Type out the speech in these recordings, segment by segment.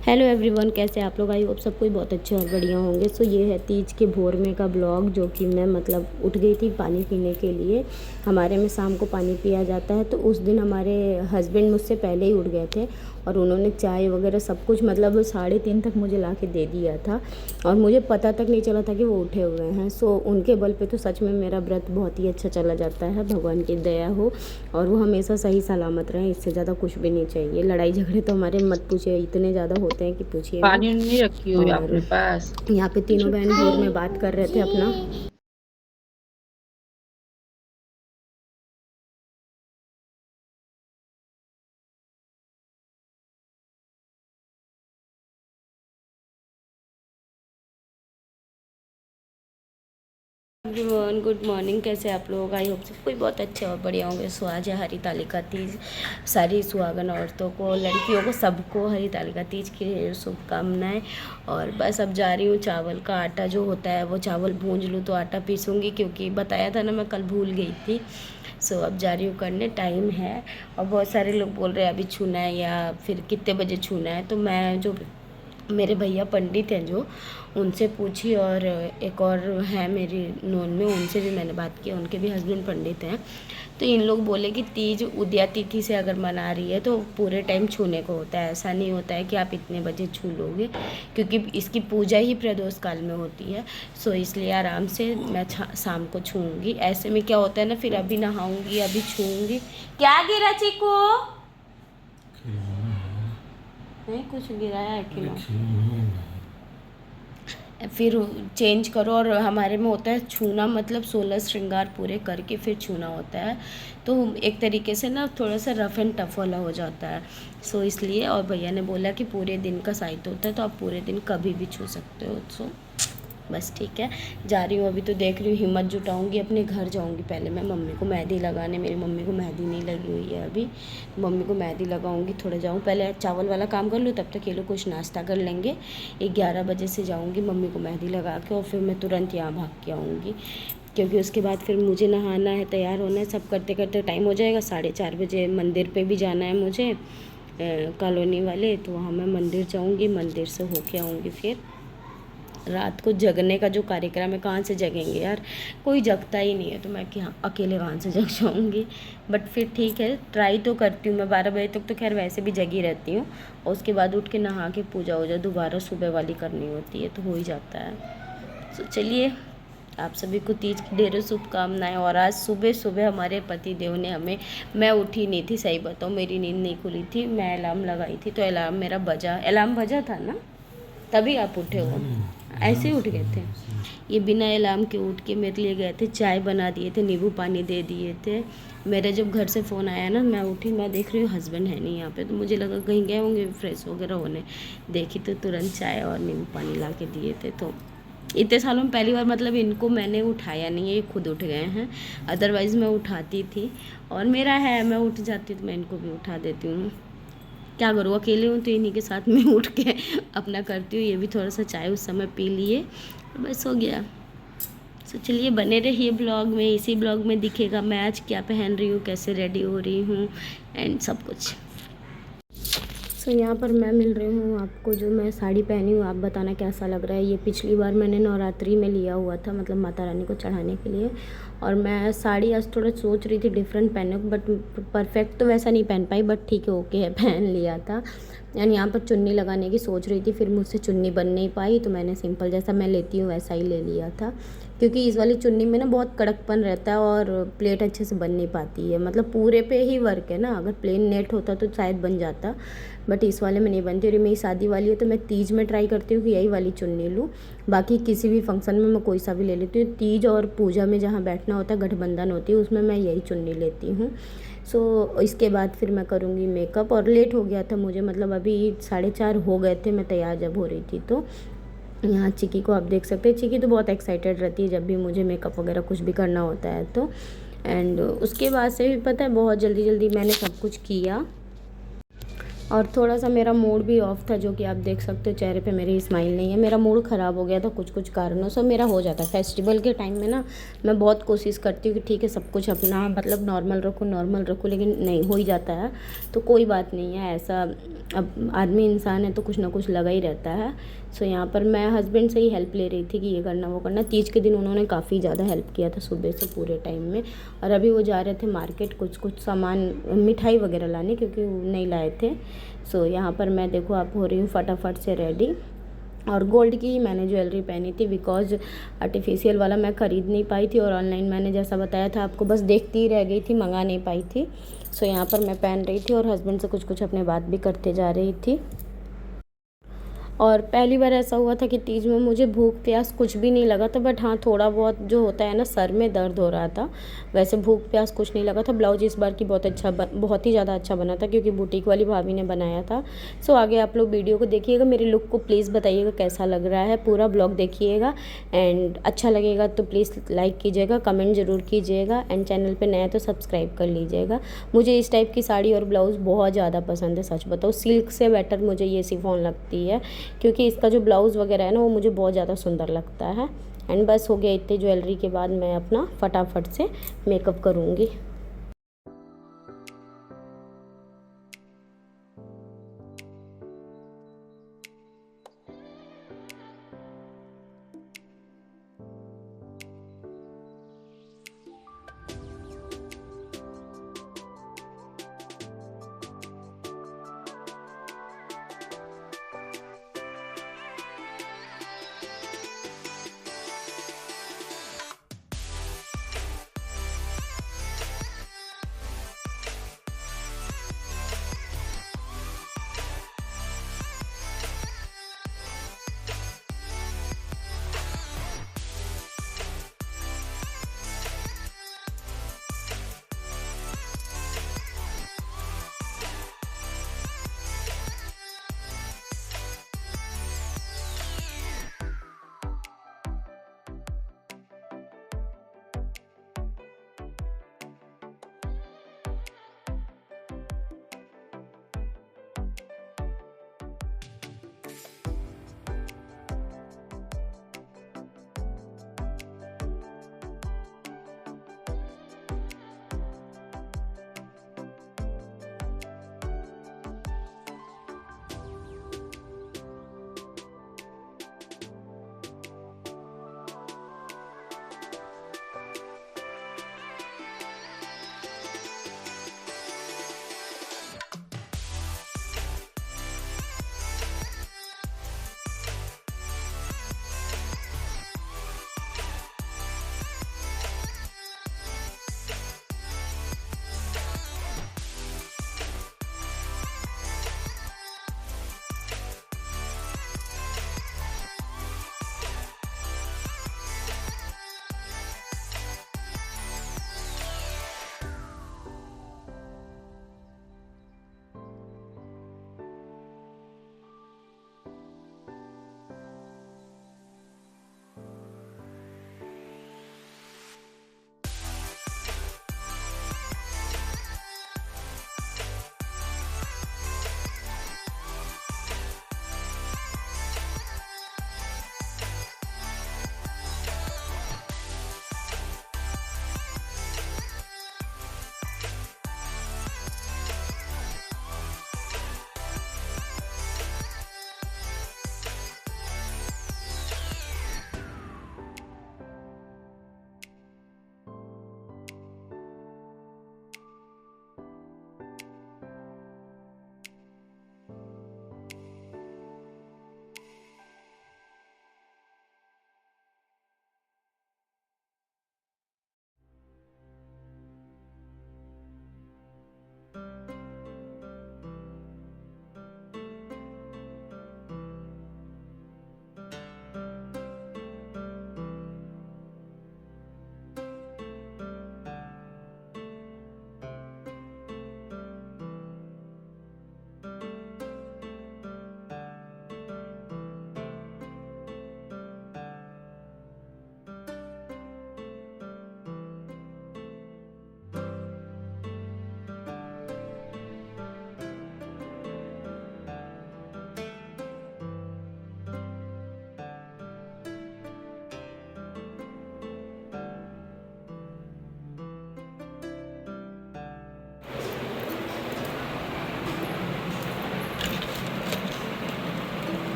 Hello everyone, कैसे आप लोग? आई होप सब कोई बहुत अच्छे और बढ़िया होंगे। सो ये है तीज के भोर में का ब्लॉग, जो कि मैं उठ गई थी पानी पीने के लिए। हमारे में शाम को पानी पिया जाता है, तो उस दिन हमारे हस्बैंड मुझसे पहले ही उठ गए थे और उन्होंने चाय वगैरह सब कुछ 3:30 तक मुझे ला के दे दिया था और मुझे पता तक नहीं चला था कि वो उठे हुए हैं। सो उनके बल पे तो सच में मेरा व्रत बहुत ही अच्छा चला जाता है। भगवान की दया हो और वो हमेशा सही सलामत रहें, इससे ज़्यादा कुछ भी नहीं चाहिए। लड़ाई झगड़े तो हमारे मत पूछिए, इतने ज़्यादा होते हैं कि पूछिए मत। पानी नहीं रखी हुई और अपने पास। यहाँ पे तीनों बहन भोर में बात कर रहे थे अपना। Everyone, good morning. कैसे आप लोग? आई होप सब कोई बहुत अच्छे और बढ़िया होंगे। सो आज है हरितालिका तीज। सारी सुहागन औरतों को, लड़कियों को, सबको हरितालिका तीज की शुभकामनाएं। और बस अब जा रही हूँ। चावल का आटा जो होता है वो चावल भूंज लूँ तो आटा पीसूँगी, क्योंकि बताया था ना मैं कल भूल गई थी। सो अब जा रही हूँ करने, टाइम है। और बहुत सारे लोग बोल रहे हैं अभी छूना है या फिर कितने बजे छूना है। तो मैं जो मेरे भैया पंडित हैं जो, उनसे पूछी, और एक और है मेरी नोन में, उनसे भी मैंने बात की। उनके भी हस्बैंड पंडित हैं। तो इन लोग बोले कि तीज उदया तिथि से अगर मना रही है तो पूरे टाइम छूने को होता है। ऐसा नहीं होता है कि आप इतने बजे छू लोगे, क्योंकि इसकी पूजा ही प्रदोष काल में होती है। सो इसलिए आराम से मैं शाम को छूऊंगी। ऐसे में क्या होता है ना, फिर अभी नहाऊंगी, अभी छूऊंगी। क्या गिरा चीकू? नहीं कुछ गिराया है कि फिर चेंज करो। और हमारे में होता है छूना, मतलब 16 श्रृंगार पूरे करके फिर छूना होता है। तो एक तरीके से ना थोड़ा सा रफ एंड टफ वाला हो जाता है। सो इसलिए, और भैया ने बोला कि पूरे दिन का साइट होता है, तो आप पूरे दिन कभी भी छू सकते हो। सो बस ठीक है, जा रही हूँ। अभी तो देख रही हूँ, हिम्मत जुटाऊंगी, अपने घर जाऊंगी। पहले मैं मम्मी को मेहंदी लगाने, मेरी मम्मी को मेहंदी नहीं लगी हुई है अभी। मम्मी को मेहंदी लगाऊंगी, थोड़ा जाऊँ पहले चावल वाला काम कर लूँ, तब तक ये लोग कुछ नाश्ता कर लेंगे। 11 बजे से जाऊँगी मम्मी को मेहंदी लगा के, और फिर मैं तुरंत यहाँ भाग के आऊँगी, क्योंकि उसके बाद फिर मुझे नहाना है, तैयार होना है। सब करते करते टाइम हो जाएगा। 4:30 बजे मंदिर पे भी जाना है मुझे, कॉलोनी वाले। तो वहाँ मैं मंदिर जाऊँगी, मंदिर से होके आऊँगी। फिर रात को जगने का जो कार्यक्रम है, कहाँ से जगेंगे यार, कोई जगता ही नहीं है, तो मैं क्या अकेले कहाँ से जग जाऊँगी। बट फिर ठीक है, ट्राई तो करती हूँ मैं। 12 बजे तक तो खैर वैसे भी जगी रहती हूँ, और उसके बाद उठ के नहा के पूजा वूजा दोबारा सुबह वाली करनी होती है, तो हो ही जाता है। तो चलिए, आप सभी को तीज की ढेरों शुभकामनाएं। और आज सुबह सुबह हमारे पति देव ने हमें, मैं उठी नहीं थी, सही बताऊँ, मेरी नींद नहीं खुली थी। मैं अलार्म लगाई थी, तो अलार्म मेरा बजा, अलार्म बजा था ना, तभी आप उठे हो। ऐसे ही उठ गए थे। ये बिना अलार्म के उठ के मेरे लिए गए थे, चाय बना दिए थे, नींबू पानी दे दिए थे। मेरे जब घर से फ़ोन आया ना, मैं उठी, मैं देख रही हूँ हस्बैंड है नहीं यहाँ पे, तो मुझे लगा कहीं गए होंगे फ्रेश वगैरह होने। देखी तो तुरंत चाय और नींबू पानी ला के दिए थे। तो इतने सालों में पहली बार इनको मैंने उठाया नहीं है, ये खुद उठ गए हैं। अदरवाइज़ मैं उठाती थी, और मेरा है, मैं उठ जाती तो मैं इनको भी उठा देती हूँ। क्या करूँ, अकेले हूँ तो इन्हीं के साथ में उठ के अपना करती हूँ। ये भी थोड़ा सा चाय उस समय पी लिए, बस हो गया। तो चलिए, बने रहिए ब्लॉग में। इसी ब्लॉग में दिखेगा मैं आज क्या पहन रही हूँ, कैसे रेडी हो रही हूँ, एंड सब कुछ। सो यहाँ पर मैं मिल रही हूँ आपको, जो मैं साड़ी पहनी हूँ, आप बताना कैसा लग रहा है। ये पिछली बार मैंने नवरात्रि में लिया हुआ था, माता रानी को चढ़ाने के लिए। और मैं साड़ी आज थोड़ा सोच रही थी डिफरेंट पहनने को, बट परफेक्ट तो वैसा नहीं पहन पाई, बट ठीक है, ओके है, पहन लिया था। यानी यहाँ पर चुन्नी लगाने की सोच रही थी, फिर मुझसे चुन्नी बन नहीं पाई, तो मैंने सिंपल जैसा मैं लेती हूँ वैसा ही ले लिया था। क्योंकि इस वाली चुन्नी में ना बहुत कड़कपन रहता है और प्लेट अच्छे से बन नहीं पाती है। पूरे पे ही वर्क है ना, अगर प्लेन नेट होता तो शायद बन जाता, बट इस वाले में नहीं बनती। और मेरी शादी वाली है, तो मैं तीज में ट्राई करती हूँ कि यही वाली चुन्नी लूँ। बाकी किसी भी फंक्शन में मैं कोई सा भी ले लेती हूँ। तीज और पूजा में जहाँ बैठना होता है, गठबंधन होती है, उसमें मैं यही चुन्नी लेती हूँ। सो इसके बाद फिर मैं करूँगी मेकअप, और लेट हो गया था मुझे, अभी 4:30 हो गए थे मैं तैयार जब हो रही थी। तो यहाँ चिकी को आप देख सकते हैं, चिकी तो बहुत एक्साइटेड रहती है जब भी मुझे मेकअप वगैरह कुछ भी करना होता है तो। एंड उसके बाद से भी पता है, बहुत जल्दी जल्दी मैंने सब कुछ किया। और थोड़ा-सा मेरा मूड भी ऑफ था, जो कि आप देख सकते हो चेहरे पे मेरी स्माइल नहीं है। मेरा मूड ख़राब हो गया था कुछ-कुछ कारणों से। मेरा हो जाता है फेस्टिवल के टाइम में ना, मैं बहुत कोशिश करती हूँ कि ठीक है सब कुछ अपना मतलब नॉर्मल रखूँ, लेकिन नहीं हो ही जाता है। तो कोई बात नहीं है, ऐसा अब आदमी इंसान है तो कुछ ना कुछ लगा ही रहता है। सो यहाँ पर मैं हस्बैंड से ही हेल्प ले रही थी कि ये करना वो करना। तीज के दिन उन्होंने काफ़ी ज़्यादा हेल्प किया था सुबह से पूरे टाइम में। और अभी वो जा रहे थे मार्केट कुछ सामान मिठाई वगैरह लाने, क्योंकि वो नहीं लाए थे। सो यहाँ पर मैं देखो आप हो रही हूँ फटाफट से रेडी। और गोल्ड की ही मैंने ज्वेलरी पहनी थी, बिकॉज आर्टिफिशियल वाला मैं ख़रीद नहीं पाई थी, और ऑनलाइन मैंने जैसा बताया था आपको बस देखती ही रह गई थी, मंगा नहीं पाई थी। सो यहाँ पर मैं पहन रही थी और हस्बैंड से कुछ कुछ अपने बात भी करते जा रही थी। और पहली बार ऐसा हुआ था कि तीज में मुझे भूख प्यास कुछ भी नहीं लगा था, बट हाँ थोड़ा बहुत जो होता है ना, सर में दर्द हो रहा था। वैसे भूख प्यास कुछ नहीं लगा था। ब्लाउज इस बार की बहुत ही ज़्यादा अच्छा बना था, क्योंकि बुटीक वाली भाभी ने बनाया था। सो आगे आप लोग वीडियो को देखिएगा, मेरे लुक को प्लीज़ बताइएगा कैसा लग रहा है, पूरा ब्लॉग देखिएगा। एंड अच्छा लगेगा तो प्लीज़ लाइक कीजिएगा, कमेंट ज़रूर कीजिएगा, एंड चैनल पर नया तो सब्सक्राइब कर लीजिएगा। मुझे इस टाइप की साड़ी और ब्लाउज़ बहुत ज़्यादा पसंद है, सच बताओ सिल्क से बेटर मुझे ये शिफॉन लगती है, क्योंकि इसका जो ब्लाउज़ वगैरह है ना वो मुझे बहुत ज़्यादा सुंदर लगता है। एंड बस हो गया इतने ज्वेलरी के बाद मैं अपना फटाफट से मेकअप करूँगी।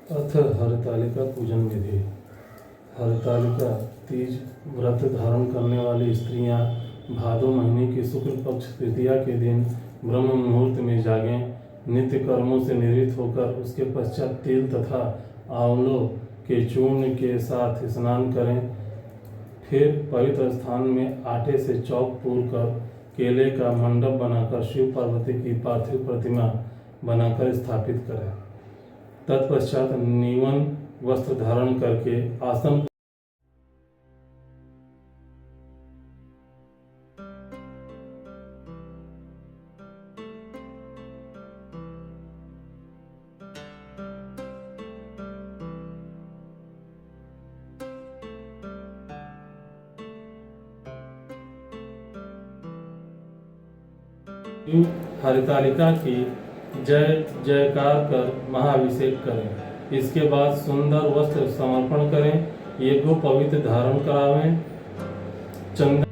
अथ हरतालिका पूजन विधि। हरतालिका तीज व्रत धारण करने वाली स्त्रियां भादो महीने की शुक्ल पक्ष तृतीया के दिन ब्रह्म मुहूर्त में जागें, नित्य कर्मों से निवृत्त होकर उसके पश्चात तिल तथा आंवलों के चूर्ण के साथ स्नान करें। फिर पवित्र स्थान में आटे से चौक पूर कर केले का मंडप बनाकर शिव पार्वती की पार्थिव प्रतिमा बनाकर स्थापित करें। तत्पश्चात नीवन वस्त्र धारण करके आसन हरितालिका की जय जयकार कर महाअभिषेक करें। इसके बाद सुंदर वस्त्र समर्पण करें, यज्ञोपवीत धारण करावें, चंदन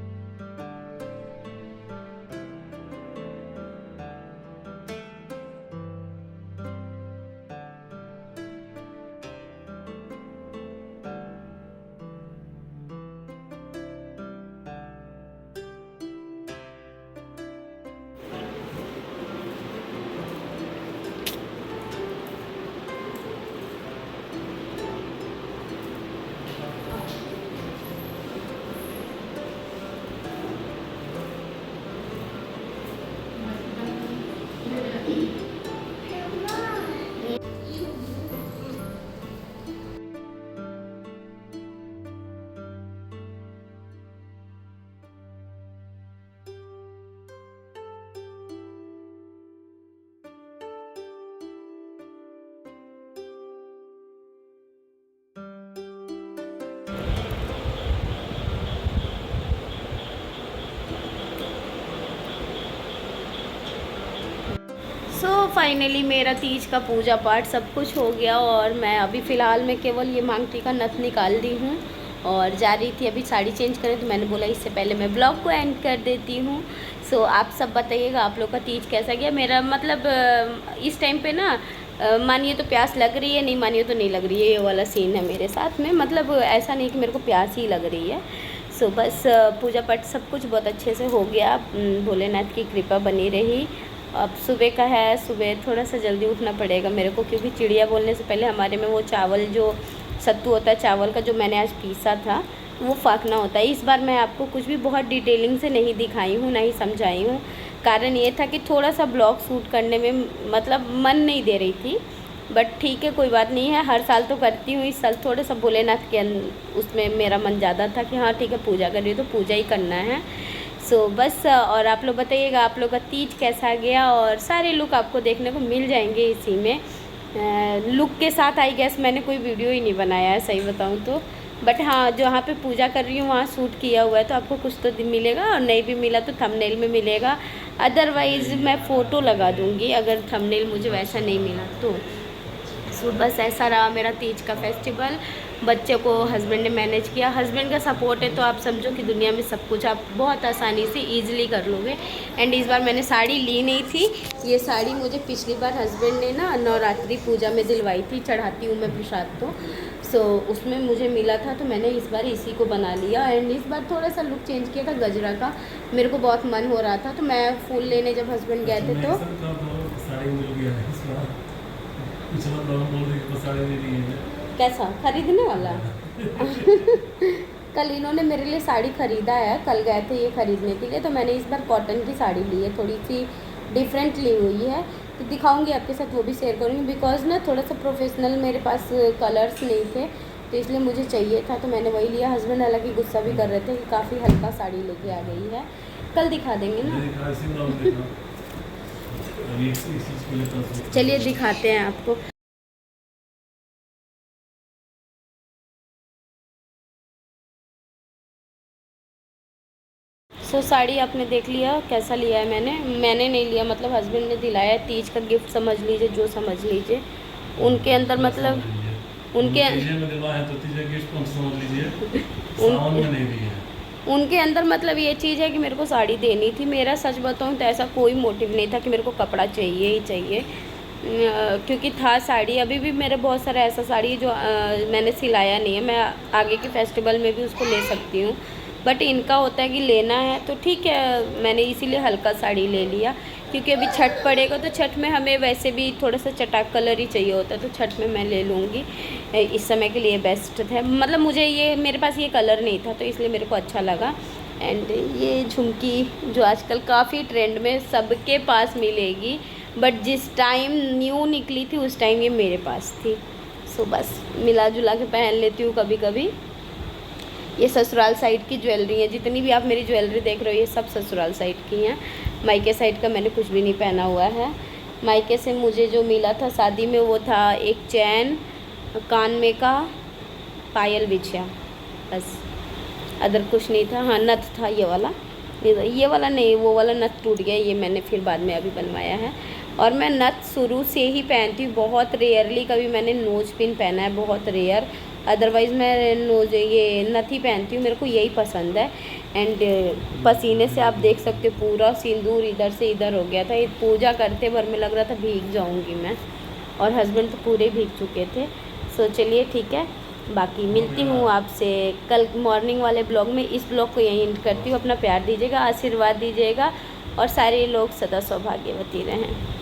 फाइनली मेरा तीज का पूजा पाठ सब कुछ हो गया और मैं अभी फ़िलहाल में केवल ये मांगटी का नथ निकाल दी हूँ और जा रही थी अभी साड़ी चेंज करें, तो मैंने बोला इससे पहले मैं ब्लॉग को एंड कर देती हूँ। सो आप सब बताइएगा आप लोग का तीज कैसा गया। मेरा मतलब इस टाइम पे ना मानिए तो प्यास लग रही है, नहीं मानिए तो नहीं लग रही है, ये वाला सीन है मेरे साथ में। मतलब ऐसा नहीं कि मेरे को प्यास ही लग रही है। सो बस पूजा पाठ सब कुछ बहुत अच्छे से हो गया, भोलेनाथ की कृपा बनी रही। अब सुबह का है, सुबह थोड़ा सा जल्दी उठना पड़ेगा मेरे को, क्योंकि चिड़िया बोलने से पहले हमारे में वो चावल जो सत्तू होता है चावल का, जो मैंने आज पीसा था वो फाकना होता है। इस बार मैं आपको कुछ भी बहुत डिटेलिंग से नहीं दिखाई हूँ, ना ही समझाई हूँ। कारण ये था कि थोड़ा सा ब्लॉग शूट करने में मतलब मन नहीं दे रही थी, बट ठीक है कोई बात नहीं है, हर साल तो करती हूँ। इस साल थोड़ा सा भोलेनाथ के उसमें मेरा मन ज़्यादा था कि हाँ ठीक है पूजा कर रही है तो पूजा ही करना है। सो बस और आप लोग बताइएगा आप लोग का तीज कैसा गया, और सारे लुक आपको देखने को मिल जाएंगे इसी में। लुक के साथ आई गेस मैंने कोई वीडियो ही नहीं बनाया है सही बताऊँ तो, बट हाँ जहाँ पे पूजा कर रही हूँ वहाँ शूट किया हुआ है, तो आपको कुछ तो मिलेगा, और नहीं भी मिला तो थंबनेल में मिलेगा। अदरवाइज़ मैं फ़ोटो लगा दूँगी अगर थंबनेल मुझे वैसा नहीं मिला तो। सो बस ऐसा रहा मेरा तीज का फेस्टिवल। बच्चे को हस्बैंड ने मैनेज किया, हस्बैंड का सपोर्ट है तो आप समझो कि दुनिया में सब कुछ आप बहुत आसानी से ईजिली कर लोगे। एंड इस बार मैंने साड़ी ली नहीं थी, ये साड़ी मुझे पिछली बार हस्बैंड ने ना नवरात्रि पूजा में दिलवाई थी, चढ़ाती हूँ मैं प्रसाद तो। सो उसमें मुझे मिला था तो मैंने इस बार इसी को बना लिया। एंड इस बार थोड़ा सा लुक चेंज किया था गजरा का, मेरे को बहुत मन हो रहा था तो मैं फूल लेने जब हस्बैंड गए थे तो कैसा खरीदने वाला कल इन्होंने मेरे लिए साड़ी ख़रीदा है, कल गए थे ये ख़रीदने के लिए, तो मैंने इस बार कॉटन की साड़ी ली है, थोड़ी सी डिफरेंट ली हुई है, तो दिखाऊंगी आपके साथ, वो भी शेयर करूँगी। बिकॉज ना थोड़ा सा प्रोफेशनल मेरे पास कलर्स नहीं थे तो इसलिए मुझे चाहिए था तो मैंने वही लिया। हस्बैंड हालांकि गुस्सा भी कर रहे थे कि काफ़ी हल्का साड़ी लेके आ गई है, कल दिखा देंगे ना। चलिए दिखाते हैं आपको। सो साड़ी आपने देख लिया कैसा लिया है, मैंने नहीं लिया, मतलब हस्बैंड ने दिलाया, तीज का गिफ्ट समझ लीजिए, जो समझ लीजिए। उनके अंदर मतलब उनके अंदर मतलब ये चीज़ है कि मेरे को साड़ी देनी थी। मेरा सच बताऊँ तो ऐसा कोई मोटिव नहीं था कि मेरे को कपड़ा चाहिए ही चाहिए, क्योंकि था साड़ी, अभी भी मेरे बहुत सारा ऐसा साड़ी है जो मैंने सिलाया नहीं है, मैं आगे के फेस्टिवल में भी उसको ले सकती हूँ, बट इनका होता है कि लेना है तो ठीक है, मैंने इसीलिए हल्का साड़ी ले लिया, क्योंकि अभी छठ पड़ेगा तो छठ में हमें वैसे भी थोड़ा सा चटाक कलर ही चाहिए होता है, तो छठ में मैं ले लूँगी। इस समय के लिए बेस्ट है, मतलब मुझे ये, मेरे पास ये कलर नहीं था तो इसलिए मेरे को अच्छा लगा। एंड ये झुमकी जो आजकल काफ़ी ट्रेंड में सबके पास मिलेगी, बट जिस टाइम न्यू निकली थी उस टाइम ये मेरे पास थी, सो बस मिला जुला के पहन लेती हूँ कभी कभी। ये ससुराल साइड की ज्वेलरी है, जितनी भी आप मेरी ज्वेलरी देख रहे हो ये सब ससुराल साइड की हैं। मायके साइड का मैंने कुछ भी नहीं पहना हुआ है। मायके से मुझे जो मिला था शादी में वो था एक चैन, कान में का पायल बिछिया, बस अदर कुछ नहीं था। हाँ नथ था ये वाला नहीं, वो वाला नथ टूट गया, ये मैंने फिर बाद में अभी बनवाया है। और मैं नथ शुरू से ही पहनती हूँ, बहुत रेयरली कभी मैंने नोज पिन पहना है, बहुत रेयर, अदरवाइज़ मैं नोज ये नथ ही पहनती हूँ, मेरे को यही पसंद है। एंड पसीने से आप देख सकते हो पूरा सिंदूर इधर से इधर हो गया था, ये पूजा करते भर में लग रहा था भीग जाऊँगी मैं, और हस्बैंड तो पूरे भीग चुके थे। सो चलिए ठीक है, बाकी मिलती हूँ आपसे कल मॉर्निंग वाले ब्लॉग में। इस ब्लॉग को यहीं एंड करती हूँ। अपना प्यार दीजिएगा, आशीर्वाद दीजिएगा और सारे लोग सदा सौभाग्यवती रहें।